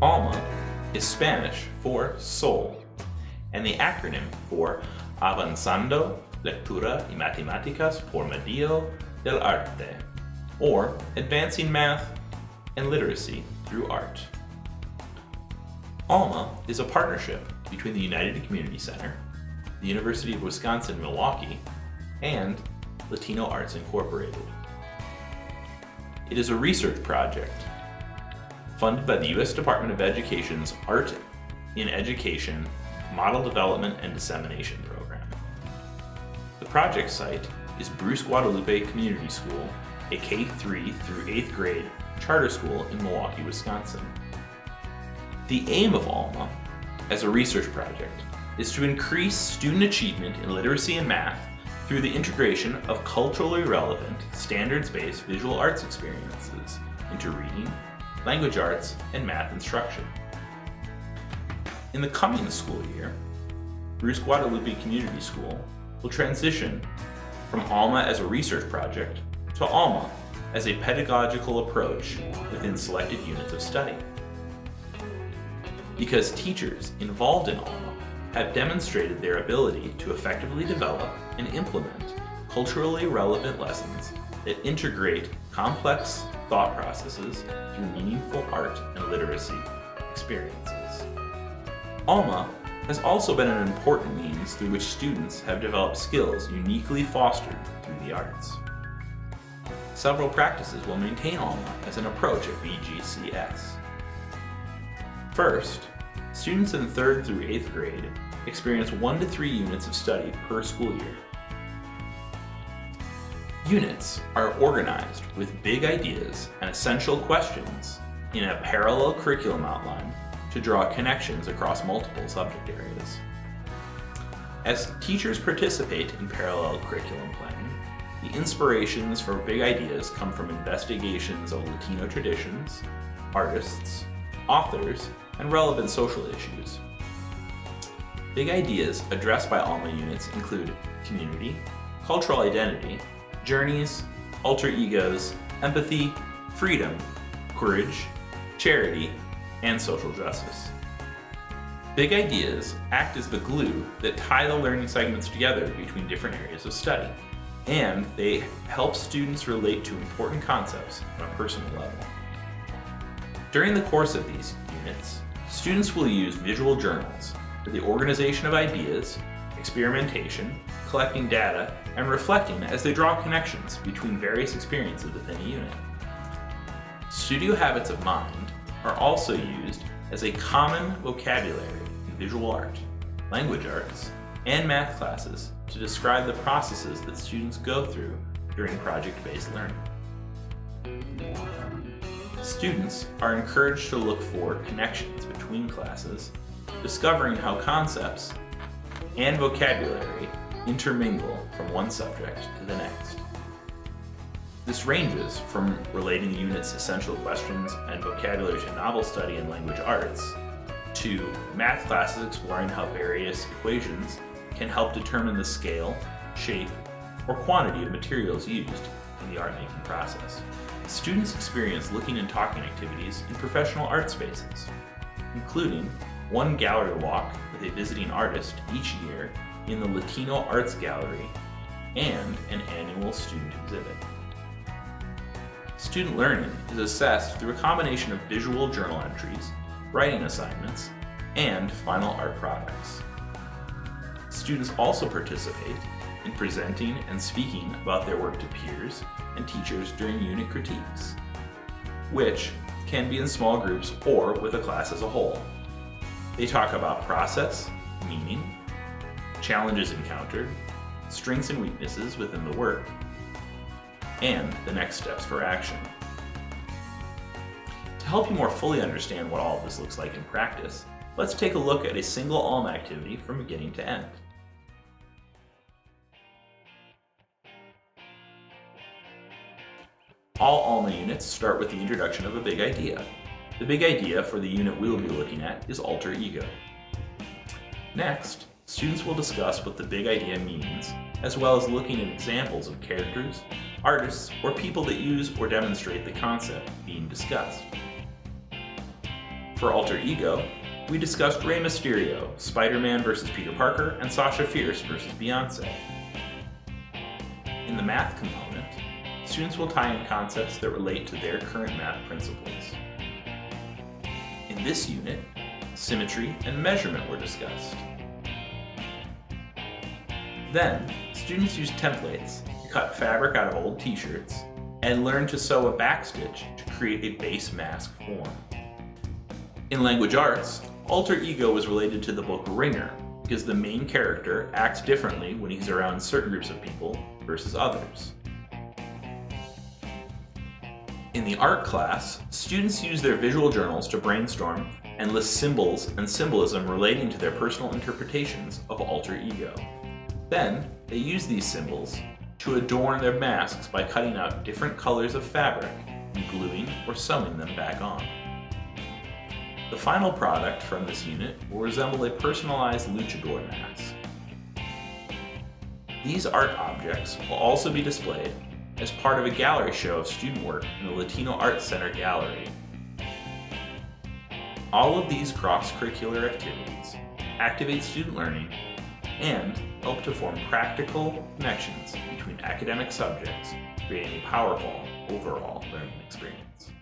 ALMA is Spanish for soul, and the acronym for Avanzando Lectura y Matemáticas por Medio del Arte, or Advancing Math and Literacy through Art. ALMA is a partnership between the United Community Center, the University of Wisconsin-Milwaukee, and Latino Arts Incorporated. It is a research project funded by the U.S. Department of Education's Art in Education Model Development and Dissemination Program. The project site is Bruce Guadalupe Community School, a K-3 through 8th grade charter school in Milwaukee, Wisconsin. The aim of ALMA as a research project is to increase student achievement in literacy and math through the integration of culturally relevant, standards-based visual arts experiences into reading, language arts, and math instruction. In the coming school year, Bruce Guadalupe Community School will transition from ALMA as a research project to ALMA as a pedagogical approach within selected units of study. Because teachers involved in ALMA have demonstrated their ability to effectively develop and implement culturally relevant lessons that integrate complex thought processes through meaningful art and literacy experiences. ALMA has also been an important means through which students have developed skills uniquely fostered through the arts. Several practices will maintain ALMA as an approach at BGCS. First, students in 3rd through 8th grade experience 1 to 3 units of study per school year. Units are organized with big ideas and essential questions in a parallel curriculum outline to draw connections across multiple subject areas. As teachers participate in parallel curriculum planning, the inspirations for big ideas come from investigations of Latino traditions, artists, authors, and relevant social issues. Big ideas addressed by ALMA units include community, cultural identity, journeys, alter egos, empathy, freedom, courage, charity, and social justice. Big ideas act as the glue that tie the learning segments together between different areas of study, and they help students relate to important concepts on a personal level. During the course of these units, students will use visual journals for the organization of ideas, experimentation, collecting data, and reflecting as they draw connections between various experiences within a unit. Studio habits of mind are also used as a common vocabulary in visual art, language arts, and math classes to describe the processes that students go through during project-based learning. Students are encouraged to look for connections between classes, discovering how concepts and vocabulary intermingle from one subject to the next. This ranges from relating the unit's essential questions and vocabulary to novel study and language arts, to math classes exploring how various equations can help determine the scale, shape, or quantity of materials used in the art-making process. Students experience looking and talking activities in professional art spaces, including one gallery walk with a visiting artist each year in the Latino Arts Gallery and an annual student exhibit. Student learning is assessed through a combination of visual journal entries, writing assignments, and final art products. Students also participate in presenting and speaking about their work to peers and teachers during unit critiques, which can be in small groups or with a class as a whole. They talk about process, meaning, challenges encountered, strengths and weaknesses within the work, and the next steps for action. To help you more fully understand what all of this looks like in practice, let's take a look at a single ALMA activity from beginning to end. All ALMA units start with the introduction of a big idea. The big idea for the unit we will be looking at is alter ego. Next, students will discuss what the big idea means, as well as looking at examples of characters, artists, or people that use or demonstrate the concept being discussed. For Alter Ego, we discussed Rey Mysterio, Spider-Man vs. Peter Parker, and Sasha Fierce vs. Beyonce. In the math component, students will tie in concepts that relate to their current math principles. In this unit, symmetry and measurement were discussed. Then, students used templates to cut fabric out of old t-shirts and learn to sew a backstitch to create a base mask form. In language arts, Alter Ego was related to the book Ringer because the main character acts differently when he's around certain groups of people versus others. In the art class, students use their visual journals to brainstorm and list symbols and symbolism relating to their personal interpretations of Alter Ego. Then, they use these symbols to adorn their masks by cutting out different colors of fabric and gluing or sewing them back on. The final product from this unit will resemble a personalized luchador mask. These art objects will also be displayed as part of a gallery show of student work in the Latino Arts Center Gallery. All of these cross-curricular activities activate student learning and help to form practical connections between academic subjects, creating a powerful overall learning experience.